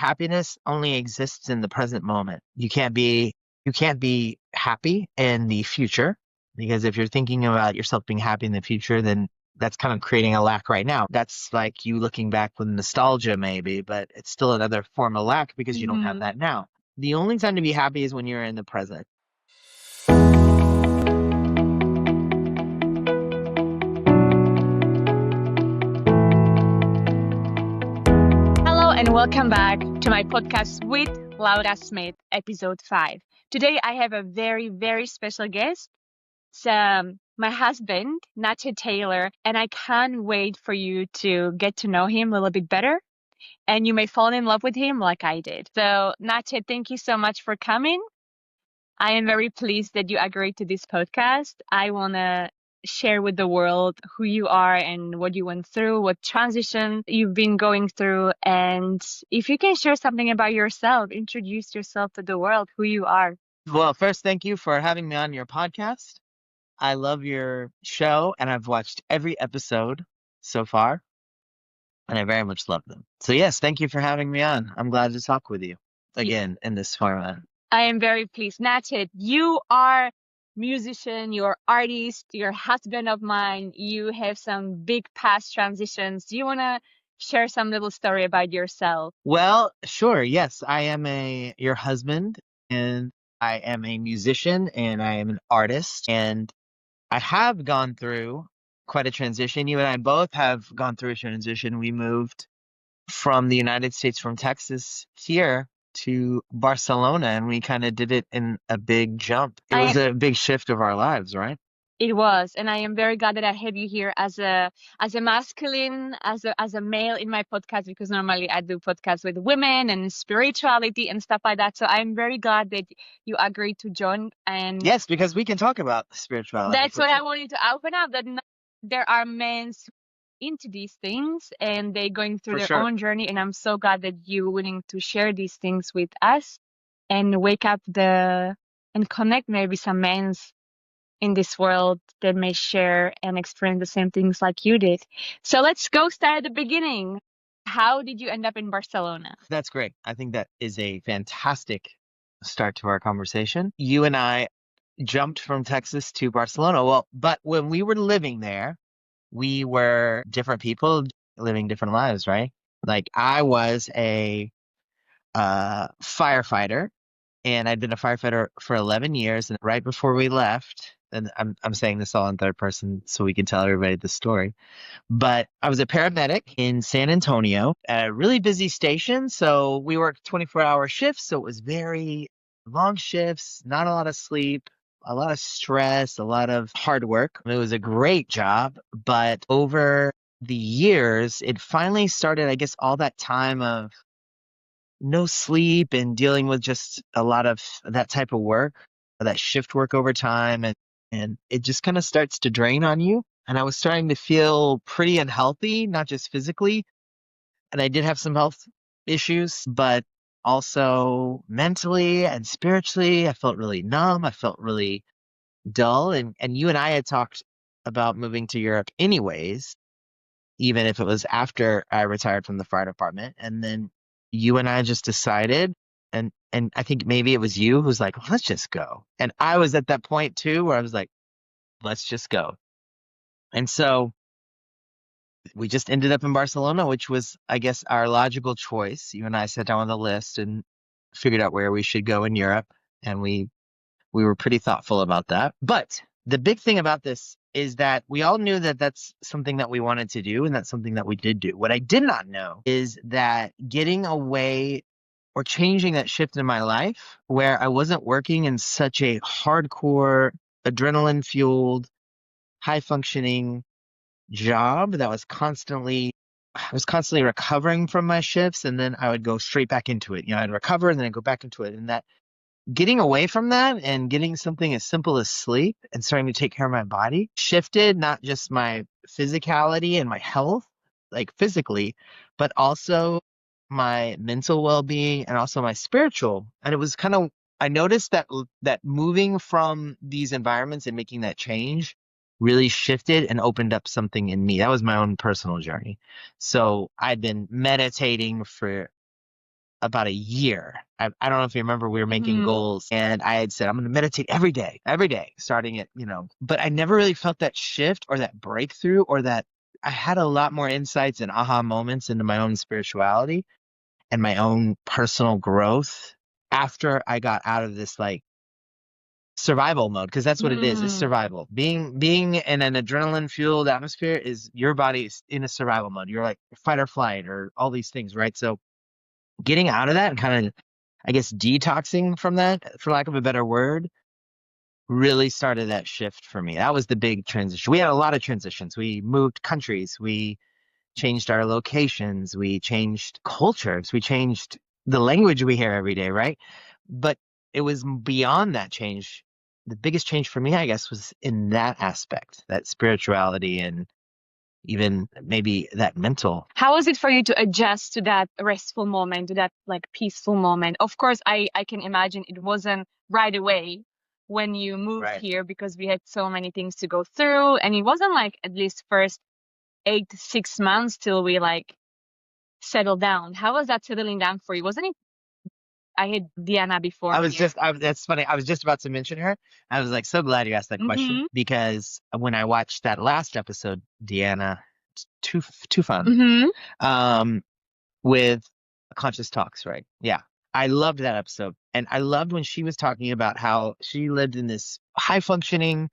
happiness only exists in the present moment. You can't be happy in the future, because if you're thinking about yourself being happy in the future, then that's kind of creating a lack right now. That's like you looking back with nostalgia maybe, but it's still another form of lack because you don't have Mhm. that now. The only time to be happy is when you're in the present. Hello and welcome back to my podcast with Laura Smith, episode 5. Today I have a very, very special guest. It's my husband, Natchet Taylor, and I can't wait for you to get to know him a little bit better and you may fall in love with him like I did. So, Natchet, thank you so much for coming. I am very pleased that you agreed to this podcast. I want to share with the world who you are and what you went through, what transition you've been going through. And if you can share something about yourself, introduce yourself to the world, who you are. Well, first, thank you for having me on your podcast. I love your show and I've watched every episode so far and I very much love them. So, yes, thank you for having me on. I'm glad to talk with you Y- again in this format. I am very pleased. Natchet, you are musician, you're artist, you're husband of mine. You have some big past transitions. Do you want to share some little story about yourself? Well, sure. Yes, I am your husband and I am a musician and I am an artist and I have gone through quite a transition. You and I both have gone through a transition. We moved from the United States, from Texas here to Barcelona, and we kind of did it in a big jump. It I was a big shift of our lives, right? It was, and I am very glad that I have you here as a masculine, as a male in my podcast, because normally I do podcasts with women and spirituality and stuff like that. So I'm very glad that you agreed to join, and Yes, because we can talk about spirituality that's for what I sure. wanted to open up. That there are men into these things and they going through For their sure. own journey, and I'm so glad that you're willing to share these things with us and wake up the and connect maybe some men in this world that may share and experience the same things like you did. So let's go start at the beginning. How did you end up in Barcelona? That's great. I think that is a fantastic start to our conversation. You and I jumped from Texas to Barcelona. Well, but when we were living there, we were different people living different lives, right? Like I was a firefighter and I'd been a firefighter for 11 years. And right before we left, and I'm saying this all in third person so we can tell everybody the story, but I was a paramedic in San Antonio at a really busy station. So we worked 24-hour shifts. So it was very long shifts, not a lot of sleep, a lot of stress, a lot of hard work. It was a great job. But over the years, it finally started, I guess, all that time of no sleep and dealing with just a lot of that type of work, that shift work over time, and it just kind of starts to drain on you. And I was starting to feel pretty unhealthy, not just physically, and I did have some health issues, but also mentally and spiritually. I felt really numb. I felt really dull. And you and I had talked about moving to Europe anyways, even if it was after I retired from the fire department. And then you and I just decided, and I think maybe it was you who's like, let's just go. And I was at that point too, where I was like, let's just go. And so we just ended up in Barcelona, which was, I guess, our logical choice. You and I sat down on the list and figured out where we should go in Europe, and we were pretty thoughtful about that. But the big thing about this is that we all knew that that's something that we wanted to do, and that's something that we did do. What I did not know is that getting away or changing that shift in my life where I wasn't working in such a hardcore, adrenaline fueled, high functioning job that I was constantly recovering from my shifts, and then I would go straight back into it. I'd recover and then I'd go back into it. And that getting away from that and getting something as simple as sleep and starting to take care of my body shifted not just my physicality and my health, like physically, but also my mental well-being and also my spiritual. And it was kind of, I noticed that moving from these environments and making that change really shifted and opened up something in me. That was my own personal journey. So I'd been meditating for about a year. I don't know if you remember, we were making Mm-hmm. goals and I had said, I'm going to meditate every day, starting at, but I never really felt that shift or that breakthrough or that I had a lot more insights and aha moments into my own spirituality and my own personal growth after I got out of this like survival mode, because that's what it is. It's Mm. survival. Being in an adrenaline fueled atmosphere is your body's in a survival mode. You're like fight or flight or all these things, right? So getting out of that and kind of, I guess, detoxing from that, for lack of a better word, really started that shift for me. That was the big transition. We had a lot of transitions. We moved countries. We changed our locations. We changed cultures. We changed the language we hear every day, right? But it was beyond that change. The biggest change for me, I guess, was in that aspect, that spirituality and even maybe that mental. How was it for you to adjust to that restful moment, to that like peaceful moment? Of course, I can imagine it wasn't right away when you moved Right. here because we had so many things to go through, and it wasn't like at least first 8 to 6 months till we like settled down. How was that settling down for you? Wasn't it? I had Diana before here. That's funny. I was just about to mention her. I was like, so glad you asked that question Mm-hmm. because when I watched that last episode, Deanna, it's too fun, Mm-hmm. um, with Conscious Talks, right? Yeah. I loved that episode. And I loved when she was talking about how she lived in this high functioning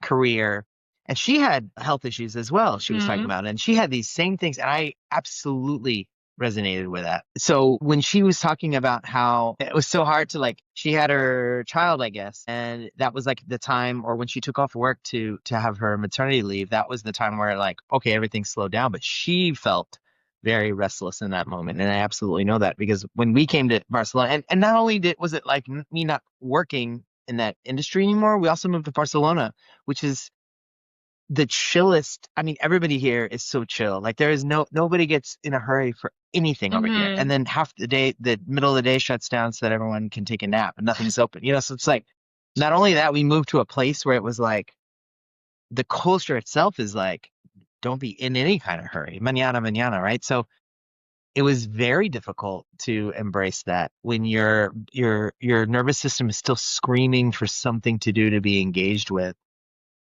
career and she had health issues as well, she was talking Mm-hmm. about, and she had these same things, and I absolutely resonated with that. So when she was talking about how it was so hard to, like, she had her child, I guess, and that was like the time, or when she took off work to have her maternity leave, that was the time where, like, okay, everything slowed down, but she felt very restless in that moment. And I absolutely know that because when we came to Barcelona, and not only was it like me not working in that industry anymore, we also moved to Barcelona, which is the chillest. I mean, everybody here is so chill. Like there is nobody gets in a hurry for anything over here. Mm-hmm. And then half the day, the middle of the day shuts down so that everyone can take a nap and nothing's open. So it's like not only that, we moved to a place where it was like the culture itself is like, don't be in any kind of hurry. Mañana, mañana, right? So it was very difficult to embrace that when your nervous system is still screaming for something to do, to be engaged with.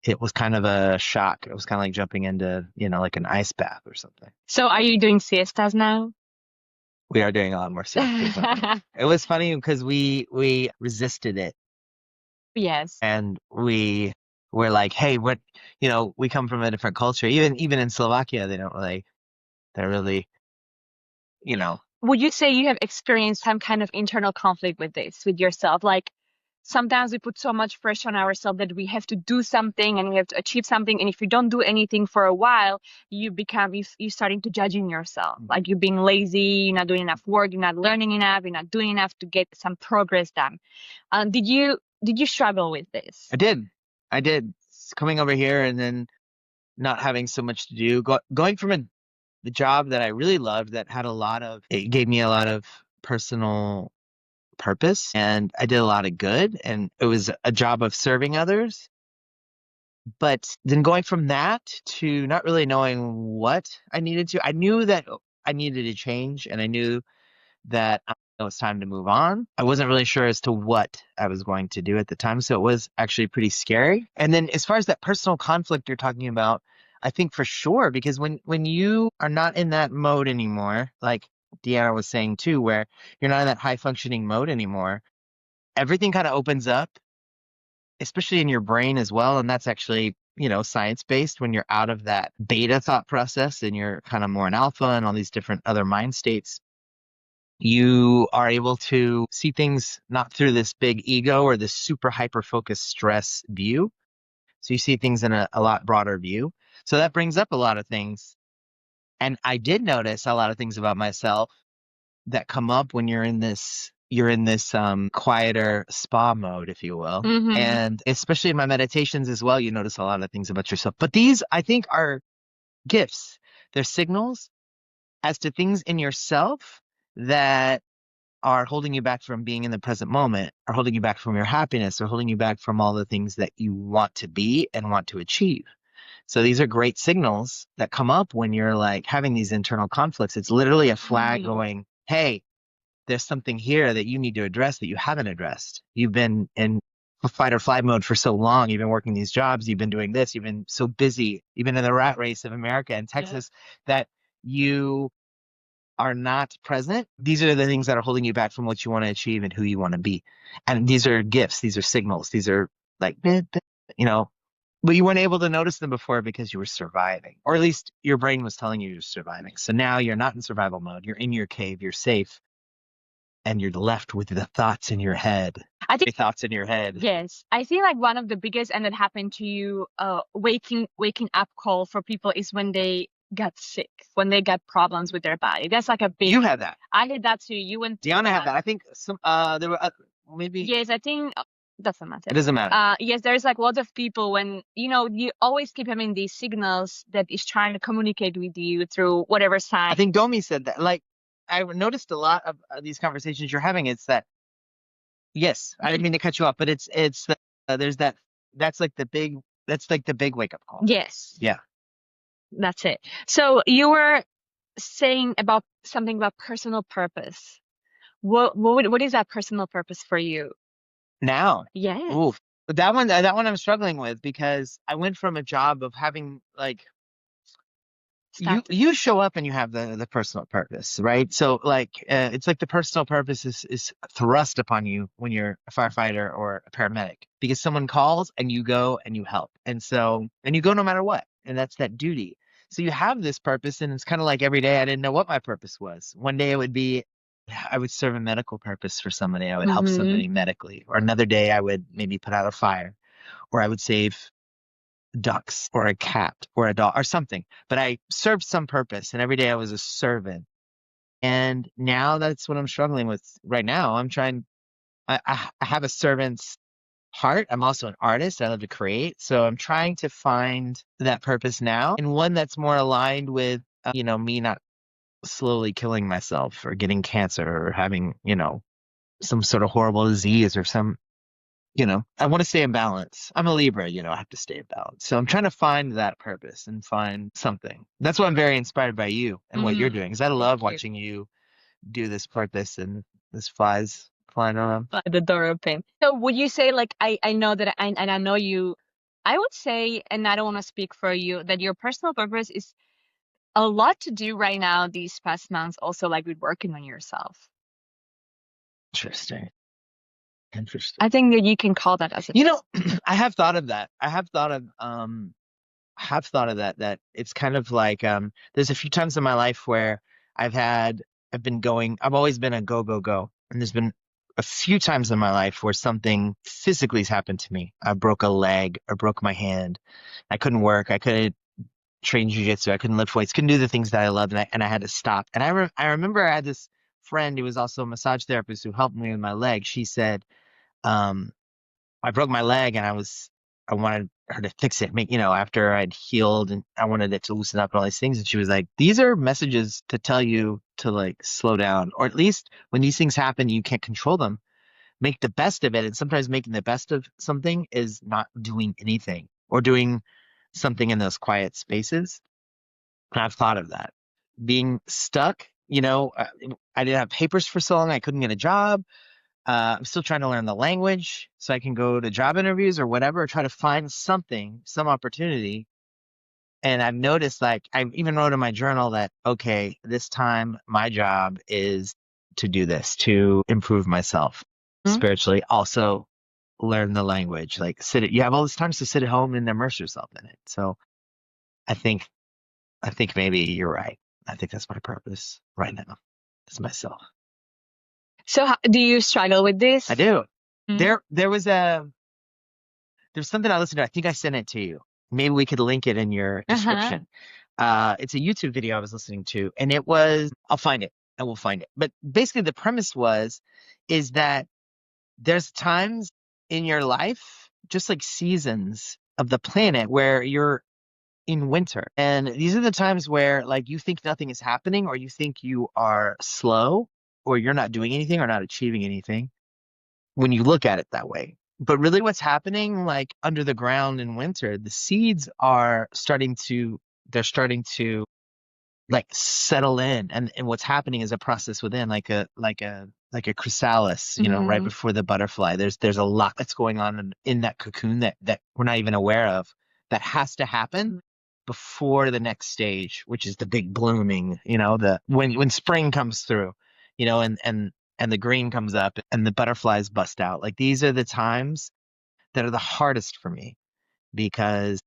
It was kind of a shock. It was kind of like jumping into, like an ice bath or something. So are you doing siestas now? We are doing a lot more siestas now. It was funny because we resisted it Yes. and we were like, hey, what, we come from a different culture. Even in Slovakia, they're really, you know, Would you say you have experienced some kind of internal conflict with this, with yourself? Like sometimes we put so much pressure on ourselves that we have to do something and we have to achieve something. And if you don't do anything for a while, you're starting to judging yourself. Like you're being lazy, you're not doing enough work, you're not learning enough, you're not doing enough to get some progress done. Did you struggle with this? I did coming over here and then not having so much to do, going from the job that I really loved, that had it gave me a lot of personal purpose and I did a lot of good and it was a job of serving others. But then going from that to not really knowing what I needed to, I knew that I needed to change and I knew that it was time to move on. I wasn't really sure as to what I was going to do at the time. So it was actually pretty scary. And then as far as that personal conflict you're talking about, I think for sure, because when you are not in that mode anymore, like Deanna was saying too, where you're not in that high functioning mode anymore, everything kind of opens up, especially in your brain as well. And that's actually, science based. When you're out of that beta thought process and you're kind of more in alpha and all these different other mind states, you are able to see things not through this big ego or this super hyper focused stress view. So you see things in a lot broader view. So that brings up a lot of things. And I did notice a lot of things about myself that come up when you're in this quieter spa mode, if you will. Mm-hmm. And especially in my meditations as well, you notice a lot of things about yourself. But these, I think, are gifts. They're signals as to things in yourself that are holding you back from being in the present moment, are holding you back from your happiness, or holding you back from all the things that you want to be and want to achieve. So these are great signals that come up when you're like having these internal conflicts. It's literally a flag Mm-hmm. going, hey, there's something here that you need to address that you haven't addressed. You've been in fight or flight mode for so long. You've been working these jobs. You've been doing this. You've been so busy. You've been in the rat race of America and Texas that you are not present. These are the things that are holding you back from what you want to achieve and who you want to be. And these are gifts. These are signals. These are like, you know, but you weren't able to notice them before because you were surviving, or at least your brain was telling you you're surviving. So now you're not in survival mode. You're in your cave. You're safe, and you're left with the thoughts in your head. I think The thoughts in your head. yes. I think like one of the biggest and that happened to you, waking up call for people is when they got sick, when they got problems with their body. That's like a big. You had that. I did that too. You went through Deanna had that. that. I think some there were maybe Yes, I think doesn't matter. it doesn't matter. Yes, there's like lots of people when you always keep having these signals that is trying to communicate with you through whatever sign. I think Domi said that. Like I noticed a lot of these conversations you're having. It's that yes, I didn't mean to cut you off, but it's there's that that's like the big wake up call. Yes, Yeah. that's it. So you were saying about something about personal purpose. What is that personal purpose for you? Now, Yes. oof. But that one I'm struggling with because I went from a job of having like you show up and you have the personal purpose, right? So like it's like the personal purpose is thrust upon you when you're a firefighter or a paramedic because someone calls and you go and you help. And you go no matter what. And that's that duty. So you have this purpose and it's kind of like every day I didn't know what my purpose was. One day it would be I would serve a medical purpose for somebody. I would help somebody medically. Or another day I would maybe put out a fire or I would save ducks or a cat or a dog or something. But I served some purpose and every day I was a servant. And now that's what I'm struggling with right now. I have a servant's heart. I'm also an artist. I love to create. So I'm trying to find that purpose now and one that's more aligned with, me not slowly killing myself or getting cancer or having, some sort of horrible disease or I want to stay in balance. I'm a Libra, I have to stay in balance. So I'm trying to find that purpose and find something. That's why I'm very inspired by you and what you're doing because I love watching you do this purpose and this flies flying around. The door open. So would you say like I know that and I know you I would say, and I don't want to speak for you, that your personal purpose is a lot to do right now these past months also like with working on yourself. Interesting. I think that you can call that as a I have thought of that. I have thought of that it's kind of like there's a few times in my life where I've always been a go go go, and there's been a few times in my life where something physically has happened to me. I broke a leg or broke my hand. I couldn't work. I couldn't train jujitsu. I couldn't lift weights. Couldn't do the things that I loved, and I had to stop. And I remember I had this friend who was also a massage therapist who helped me with my leg. She said, um, I broke my leg and I wanted her to fix it, after I'd healed and I wanted it to loosen up and all these things. And she was like, these are messages to tell you to like slow down, or at least when these things happen, you can't control them. Make the best of it. And sometimes making the best of something is not doing anything or doing something in those quiet spaces. And I've thought of that. Being stuck, I didn't have papers for so long. I couldn't get a job. I'm still trying to learn the language so I can go to job interviews or whatever, try to find something, some opportunity. And I've noticed, like, I even wrote in my journal that, okay, this time my job is to do this, to improve myself spiritually, also learn the language, like you have all this time to sit at home and immerse yourself in it. So I think maybe you're right. I think that's my purpose right now. It's myself. So do you struggle with this? I do. There's something I listened to. I think I sent it to you. Maybe we could link it in your description. It's a YouTube video I was listening to, and I'll find it. I will find it. But basically the premise is that there's times in your life, just like seasons of the planet, where you're in winter. And these are the times where like you think nothing is happening, or you think you are slow, or you're not doing anything or not achieving anything when you look at it that way. But really what's happening like under the ground in winter, the seeds are starting to like settle in, and what's happening is a process within, like a chrysalis, right Mm-hmm. before the butterfly. There's a lot that's going on in that cocoon that we're not even aware of, that has to happen before the next stage, which is the big blooming, the when spring comes through, and the green comes up and the butterflies bust out. Like, these are the times that are the hardest for me, because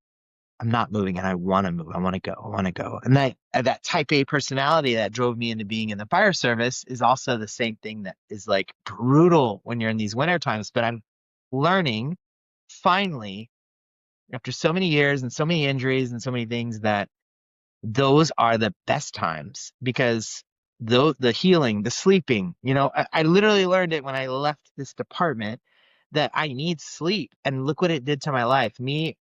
I'm not moving and I want to move. I want to go. I want to go. And that type A personality that drove me into being in the fire service is also the same thing that is like brutal when you're in these winter times. But I'm learning finally, after so many years and so many injuries and so many things, that those are the best times, because the healing, the sleeping, I literally learned it when I left this department, that I need sleep. And look what it did to my life. Me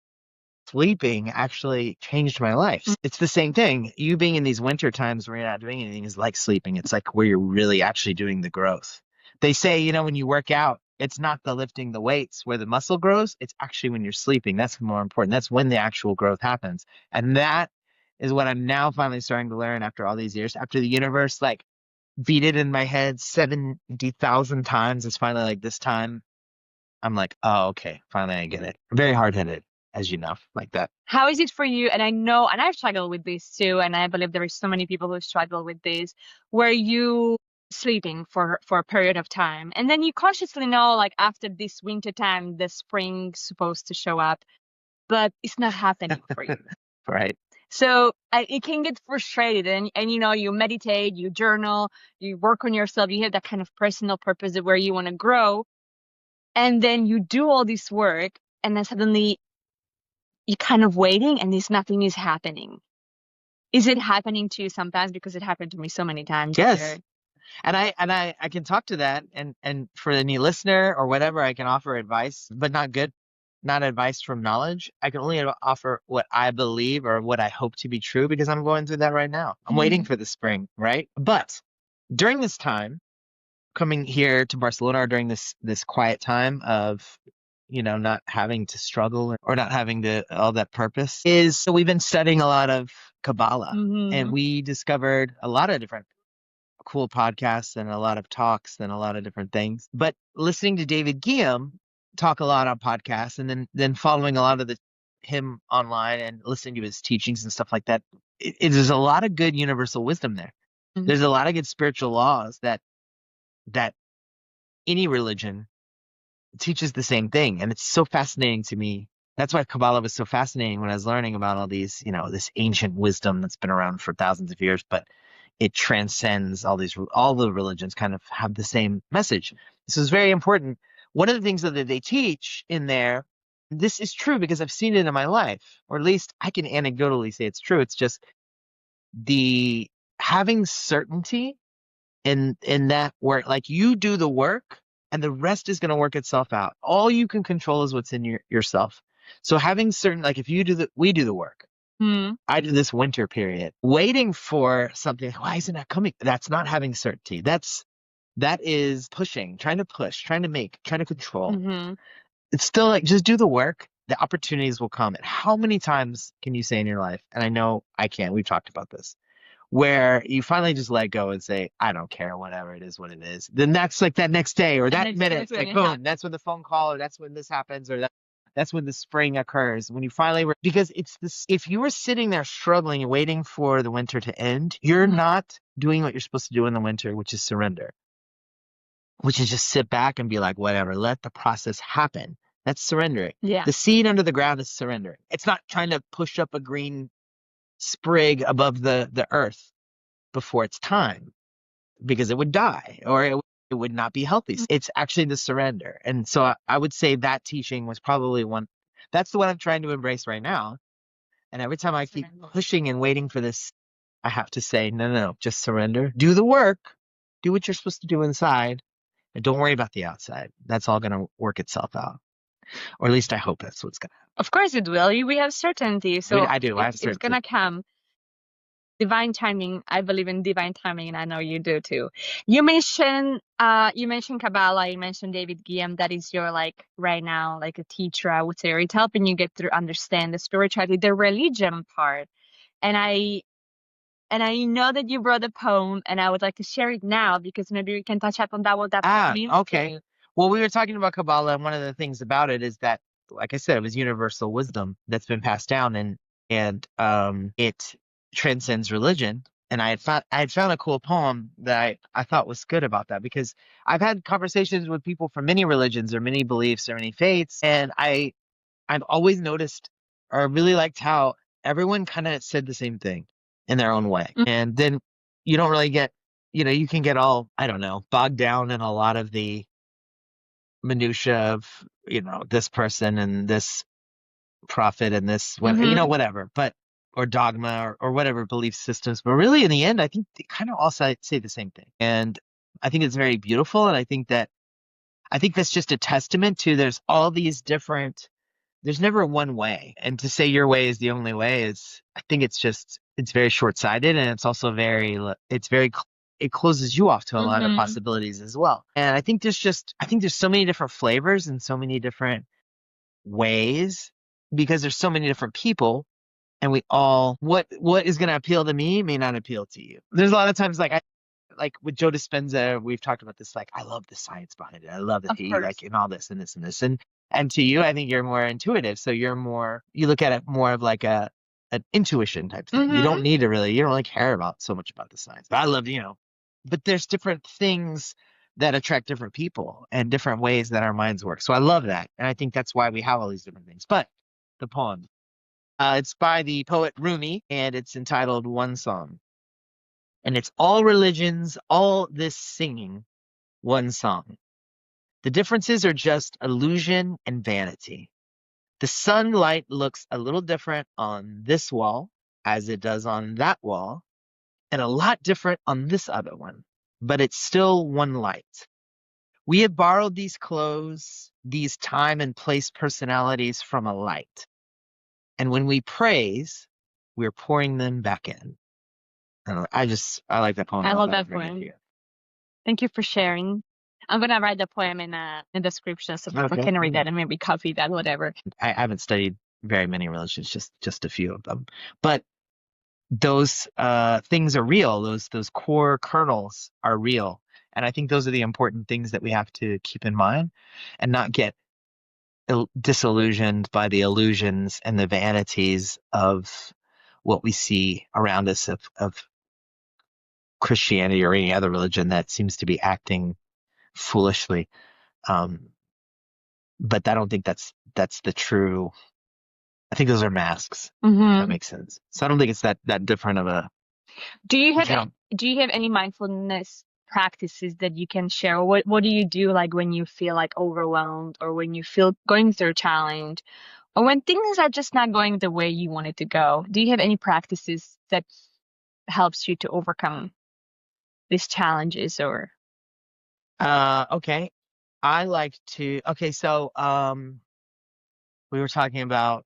sleeping actually changed my life. It's the same thing. You being in these winter times where you're not doing anything is like sleeping. It's like where you're really actually doing the growth. They say, when you work out, it's not the lifting the weights where the muscle grows. It's actually when you're sleeping. That's more important. That's when the actual growth happens. And that is what I'm now finally starting to learn after all these years, after the universe like beat it in my head 70,000 times. It's finally like, this time I'm like, oh, okay, finally I get it. Very hard headed, as you know, like that. How is it for you? And I know, and I've struggled with this too, and I believe there is so many people who struggle with this, where you sleeping for a period of time, and then you consciously know, like after this winter time, the spring's supposed to show up, but it's not happening for you. Right. So it can get frustrated, and you meditate, you journal, you work on yourself, you have that kind of personal purpose of where you want to grow, and then you do all this work, and then suddenly you're kind of waiting, and there's nothing is happening. Is it happening to you sometimes? Because it happened to me so many times Yes. where, And I can talk to that, and for any listener or whatever, I can offer advice, but not advice from knowledge. I can only offer what I believe or what I hope to be true, because I'm going through that right now. I'm waiting Mhm. for the spring, right? But during this time, coming here to Barcelona, or during this quiet time of not having to struggle or not having to all that purpose, is so we've been studying a lot of Kabbalah, and Mhm. we discovered a lot of different cool podcasts and a lot of talks and a lot of different things. But listening to David Guillaume talk a lot on podcasts, and then following a lot of him online and listening to his teachings and stuff like that, there's a lot of good universal wisdom there. Mhm. There's a lot of good spiritual laws that any religion teaches the same thing. And it's so fascinating to me. That's why Kabbalah was so fascinating when I was learning about all these, this ancient wisdom that's been around for thousands of years, but it transcends all the religions kind of have the same message. This is very important. One of the things that they teach in there, this is true because I've seen it in my life, or at least I can anecdotally say it's true. It's just the having certainty in that work. Like, you do the work and the rest is going to work itself out. All you can control is what's in yourself. So having certain, like, if we do the work. Mhm. I do this winter period waiting for something. Why isn't that coming? That's not having certainty. That is pushing, trying to push, trying to make, trying to control. Mhm. It's still like, just do the work. The opportunities will come. And how many times can you say in your life? And I know I can. We've talked about this, where you finally just let go and say, I don't care, whatever it is, what it is. Then that's like that next day or And that minute, that's when like it happens. boom, that's when the phone call, or that's when this happens, or that's when the spring occurs. When you finally, because it's this, if you were sitting there struggling and waiting for the winter to end, you're Mhm. not doing what you're supposed to do in the winter, which is surrender, which is just sit back and be like, whatever, let the process happen. That's surrendering. Yeah. The seed under the ground is surrendering. It's not trying to push up a green sprig above the earth before it's time, because it would die, or it would not be healthy. It's actually the surrender. And so I would say that teaching was probably one. That's the one I'm trying to embrace right now. And every time I keep Surrender. pushing and waiting for this, I have to say, no, no, no, just surrender. Do the work. Do what you're supposed to do inside. And don't worry about the outside. That's all going to work itself out. Or at least I hope that's what's going to Of course it will. We have certainty, happen. so I do. I have it's certainty. gonna come. Divine timing. I believe in divine timing, and I know you do too. You mentioned Kabbalah, you mentioned David Guillaume. That is your, like, right now, like, a teacher, I would say, or it's helping you get to understand the spirituality, the religion part. And And I know that you brought a poem, and I would like to share it now because maybe we can touch up on that, what that means. Okay. Well, we were talking about Kabbalah, and one of the things about it is that, like I said, it was universal wisdom that's been passed down, and it transcends religion. And I had found a cool poem that I thought was good about that, because I've had conversations with people from many religions or many beliefs or many faiths, and I've always noticed, or I really liked how everyone kind of said the same thing in their own way. And then you don't really get, you can get all, I don't know, bogged down in a lot of the minutia of, this person and this prophet and this, whatever, or dogma or whatever belief systems. But really, in the end, I think they kind of all say the same thing. And I think it's very beautiful. And I think that's just a testament to there's all these different, there's never one way. And to say your way is the only way I think it's very short-sighted, and it's also it closes you off to a lot of possibilities as well. And I think there's so many different flavors and so many different ways, because there's so many different people, and what is going to appeal to me may not appeal to you. There's a lot of times, like with Joe Dispenza, we've talked about this. Like, I love the science behind it. I love that he like in all this and this and this. And to you, I think you're more intuitive. So you look at it more of like an intuition type thing. You don't really care about so much about the science. But I love, but there's different things that attract different people and different ways that our minds work. So I love that. And I think that's why we have all these different things. But the poem, it's by the poet Rumi, and it's entitled One Song. And it's all religions, all this singing, one song. The differences are just illusion and vanity. The sunlight looks a little different on this wall as it does on that wall, and a lot different on this other one, but it's still one light. We have borrowed these clothes, these time and place personalities from a light. And when we praise, we're pouring them back in. I like that poem. I love that poem. Thank you for sharing. I'm gonna write the poem in the description so people can read that and maybe copy that, whatever. I haven't studied very many religions, just a few of them. But those things are real. Those core kernels are real. And I think those are the important things that we have to keep in mind and not get disillusioned by the illusions and the vanities of what we see around us of Christianity or any other religion that seems to be acting foolishly. But I don't think that's the true. I think those are masks. If that makes sense. So I don't think it's that different of a. Do you have any mindfulness practices that you can share? What do you do, like when you feel like overwhelmed, or when you feel going through a challenge, or when things are just not going the way you want it to go? Do you have any practices that helps you to overcome these challenges? Or Okay. I like to. Okay, so we were talking about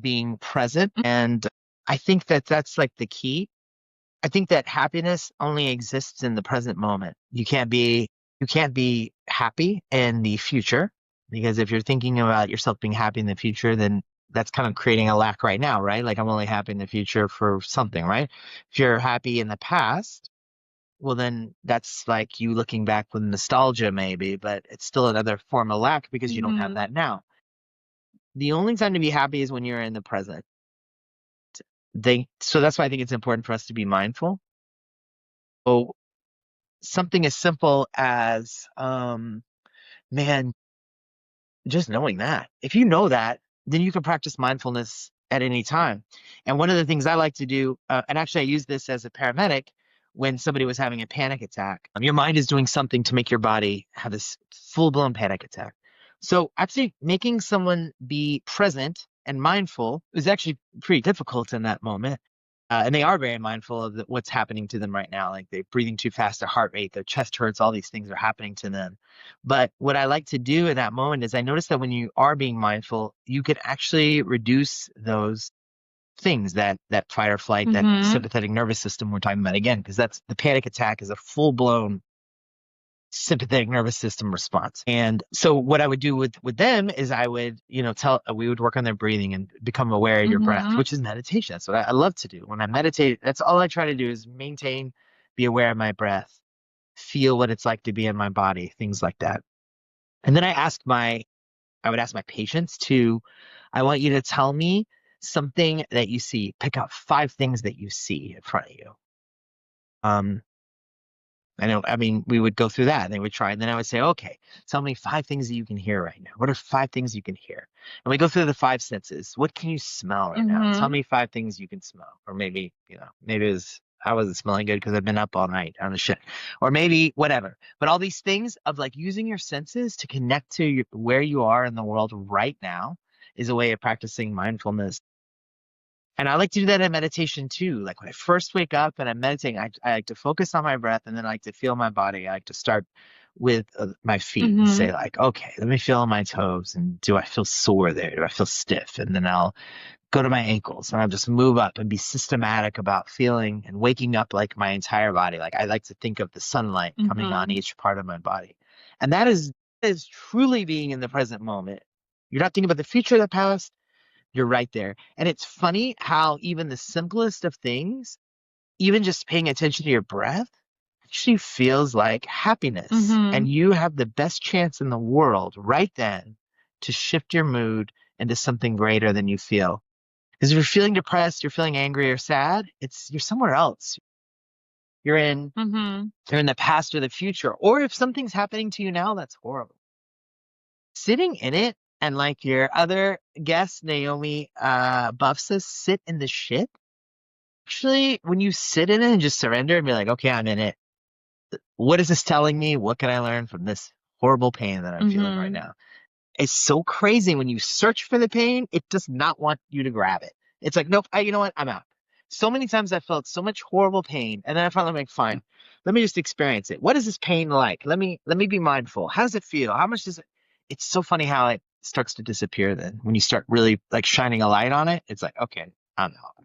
being present, and I think that's like the key. I think that happiness only exists in the present moment. You can't be happy in the future, because if you're thinking about yourself being happy in the future, then that's kind of creating a lack right now, right? Like, I'm only happy in the future for something, right? If you're happy in the past, well, then that's like you looking back with nostalgia maybe, but it's still another form of lack because you don't have that now. The only time to be happy is when you're in the present. So that's why I think it's important for us to be mindful. So something as simple as, man, just knowing that. If you know that, then you can practice mindfulness at any time. And one of the things I like to do, and actually I use this as a paramedic when somebody was having a panic attack. Your mind is doing something to make your body have this full-blown panic attack. So actually making someone be present and mindful is actually pretty difficult in that moment. And they are very mindful of what's happening to them right now. Like, they're breathing too fast, their heart rate, their chest hurts, all these things are happening to them. But what I like to do in that moment is I notice that when you are being mindful, you can actually reduce those things, that fight or flight, that sympathetic nervous system we're talking about again, because that's the panic attack is a full-blown sympathetic nervous system response. And so what I would do with them is I would, we would work on their breathing and become aware of your breath, Mm-hmm. which is meditation. That's what I love to do. When I meditate, that's all I try to do is maintain, be aware of my breath, feel what it's like to be in my body, things like that. And then I would ask my patients to, I want you to tell me something that you see. Pick out 5 things that you see in front of you. Um, I mean, we would go through that and they would try. And then I would say, okay, tell me 5 things that you can hear right now. What are 5 things you can hear? And we go through the 5 senses. What can you smell right now? Tell Mm-hmm. me 5 things you can smell. Or maybe, maybe I wasn't smelling good because I've been up all night on the shit. Or maybe whatever. But all these things of like using your senses to connect to where you are in the world right now is a way of practicing mindfulness. And I like to do that in meditation too. Like when I first wake up and I'm meditating, I like to focus on my breath and then I like to feel my body. I like to start with my feet and Mm-hmm. say like, okay, let me feel my toes. And do I feel sore there? Do I feel stiff? And then I'll go to my ankles and I'll just move up and be systematic about feeling and waking up like my entire body. Like I like to think of the sunlight coming on Mm-hmm. each part of my body. And that is truly being in the present moment. You're not thinking about the future or the past. You're right there. And it's funny how even the simplest of things, even just paying attention to your breath, actually feels like happiness. Mm-hmm. And you have the best chance in the world right then to shift your mood into something greater than you feel. Because if you're feeling depressed, you're feeling angry or sad, you're somewhere else. You're in Mm-hmm. you're in the past or the future. Or if something's happening to you now, that's horrible. Sitting in it, and like your other guest, Naomi Buff says, sit in the shit. Actually, when you sit in it and just surrender and be like, okay, I'm in it. What is this telling me? What can I learn from this horrible pain that I'm feeling right Mm-hmm. now? It's so crazy when you search for the pain, it does not want you to grab it. It's like, nope, you know what? I'm out. So many times I felt so much horrible pain, and then I finally like, fine, let me just experience it. What is this pain like? Let me be mindful. How does it feel? How much does it? It's so funny how it starts to disappear then. When you start really like shining a light on it, it's like, okay, I'm out.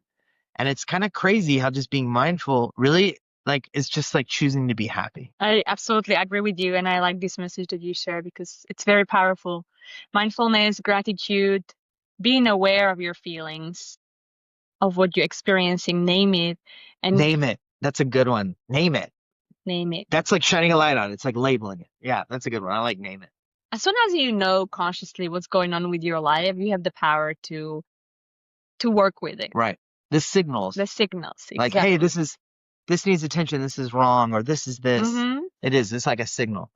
And it's kind of crazy how just being mindful really like it's just like choosing to be happy. I absolutely agree with you, and I like this message that you share because it's very powerful. Mindfulness, gratitude, being aware of your feelings, of what you're experiencing, name it, and Name it. That's a good one. Name it. name it. That's like shining a light on it. It's like labeling it. Yeah, that's a good one. I like name it. As soon as you know consciously what's going on with your life, you have the power to work with it. Right. The signals The signals, like, hey, exactly. this needs attention. This is wrong, or this is this. Mm-hmm. It is. It's like a signal.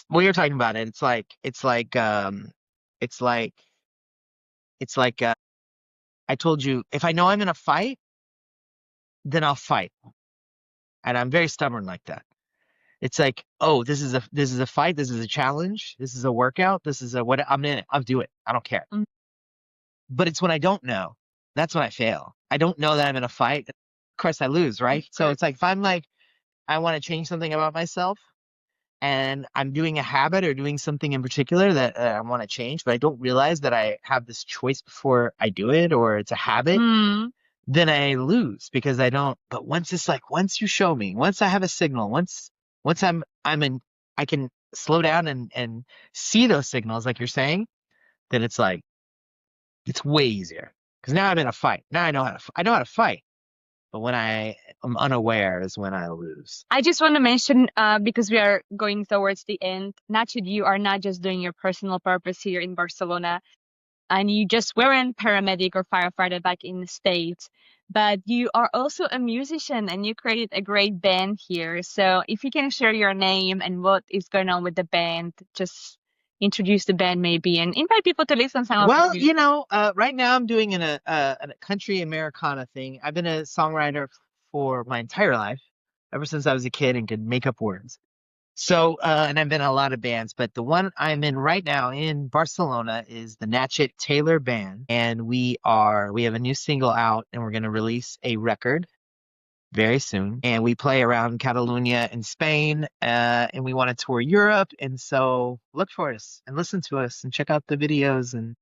What you're talking about it. It's like, I told you, if I know I'm in a fight, then I'll fight. And I'm very stubborn like that. It's like, oh, this is a fight. This is a challenge. This is a workout. This is a what I'm in it. I'll do it. I don't care. But it's when I don't know, that's when I fail. I don't know that I'm in a fight. Of course, I lose, Of right? So course. it's like if I'm like, I want to change something about myself and I'm doing a habit or doing something in particular that I want to change, but I don't realize that I have this choice before I do it or it's a habit, Mm, then I lose because I don't. But once it's like, once you show me, once I have a signal, once I'm in, I can slow down and see those signals, like you're saying, then it's like, it's way easier because now I'm in a fight. Now I know how to fight. But when I am unaware is when I lose. I just want to mention, because we are going towards the end, Natchet, you are not just doing your personal purpose here in Barcelona, and you just weren't paramedic or firefighter back in the States, but you are also a musician and you created a great band here. So if you can share your name and what is going on with the band, just introduce the band maybe and invite people to listen some of your Well, music. right now I'm doing a country Americana thing. I've been a songwriter for my entire life, ever since I was a kid and could make up words. So, and I've been in a lot of bands, but the one I'm in right now in Barcelona is the Natchet Taylor Band, and we have a new single out, and we're going to release a record very soon. And we play around Catalonia in Spain, and we want to tour Europe. And so look for us and listen to us and check out the videos and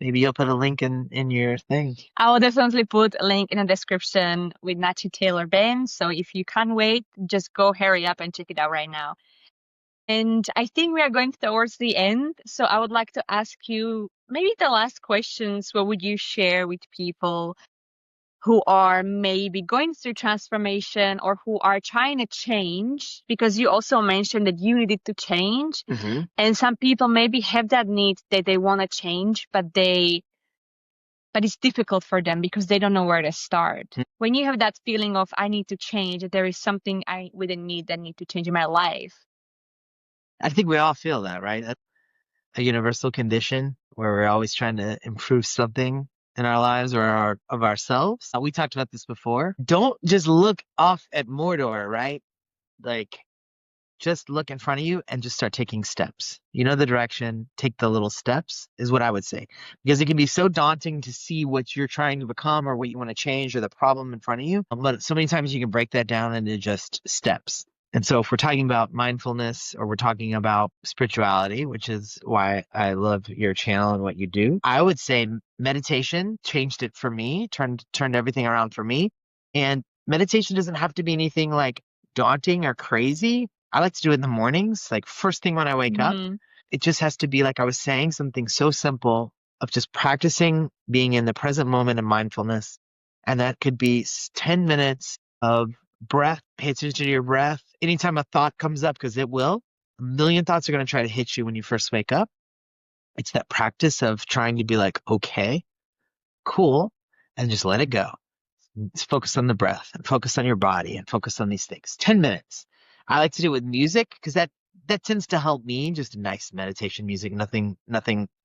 Maybe you'll put a link in your thing. I will definitely put a link in the description with Natchet Taylor band. So if you can't wait, just go hurry up and check it out right now. And I think we are going towards the end. So I would like to ask you maybe the last questions. What would you share with people who are maybe going through transformation or who are trying to change? Because you also mentioned that you needed to change. Mm-hmm. And some people maybe have that need that they want to change, but it's difficult for them because they don't know where to start. When you have that feeling of I need to change, that there is something I within me that need to change in my life. I think we all feel that, right? That's a universal condition where we're always trying to improve something in our lives or of ourselves. We talked about this before. Don't just look off at Mordor, right? Like, just look in front of you and just start taking steps. You know the direction, take the little steps is what I would say. Because it can be so daunting to see what you're trying to become or what you want to change or the problem in front of you. But so many times you can break that down into just steps. And so if we're talking about mindfulness or we're talking about spirituality, which is why I love your channel and what you do, I would say meditation changed it for me, turned everything around for me. And meditation doesn't have to be anything like daunting or crazy. I like to do it in the mornings, like first thing when I wake up. It just has to be, like I was saying, something so simple of just practicing being in the present moment of mindfulness. And that could be 10 minutes of breath. Pay attention to your breath. Anytime a thought comes up, because it will, a million thoughts are going to try to hit you when you first wake up. It's that practice of trying to be like, okay, cool, and just let it go. Just focus on the breath and focus on your body and focus on these things. 10 minutes. I like to do it with music because that tends to help me. Just nice meditation music, nothing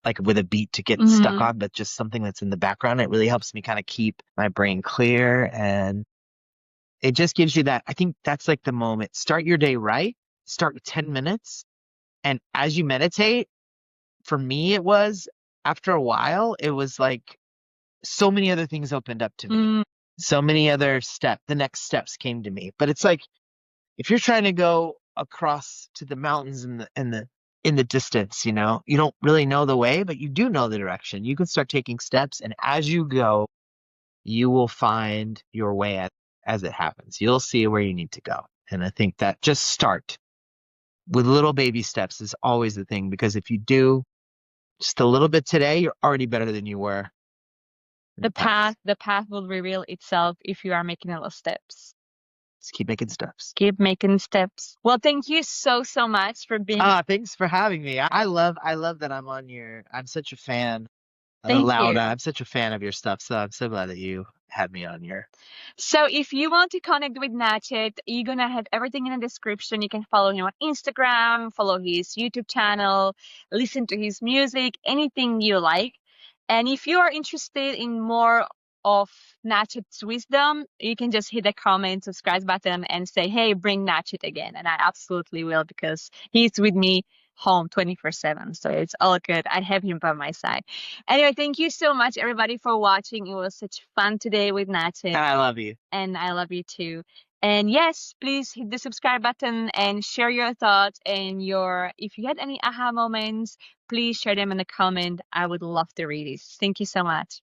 like with a beat to get stuck on, but just something that's in the background. It really helps me kind of keep my brain clear, and it just gives you that. I think that's like the moment. Start your day right. Start with 10 minutes. And as you meditate, for me, it was after a while, it was like so many other things opened up to me. So many other the next steps came to me. But it's like, if you're trying to go across to the mountains in the distance, you don't really know the way, but you do know the direction. You can start taking steps, and as you go, you will find your way as it happens. You'll see where you need to go. And I think that just start with little baby steps is always the thing, because if you do just a little bit today, you're already better than you were. The path will reveal itself if you are making little steps. Just keep making steps. Keep making steps. Well, thank you so much for being. Thanks for having me. I love that I'm such a fan. Thank Laura, you. I'm such a fan of your stuff, so I'm so glad that you had me on your. So if you want to connect with Natchet, you're gonna have everything in the description. You can follow him on Instagram, follow his YouTube channel, listen to his music, anything you like. And if you are interested in more of Natchet's wisdom, you can just hit the comment, subscribe button and say, hey, bring Natchet again. And I absolutely will, because he's with me home 24/7. So it's all good. I have him by my side. Anyway, thank you so much, everybody, for watching. It was such fun today with Natchet. And I love you. And I love you too. And yes, please hit the subscribe button and share your thoughts and if you had any aha moments, please share them in the comment. I would love to read it. Thank you so much.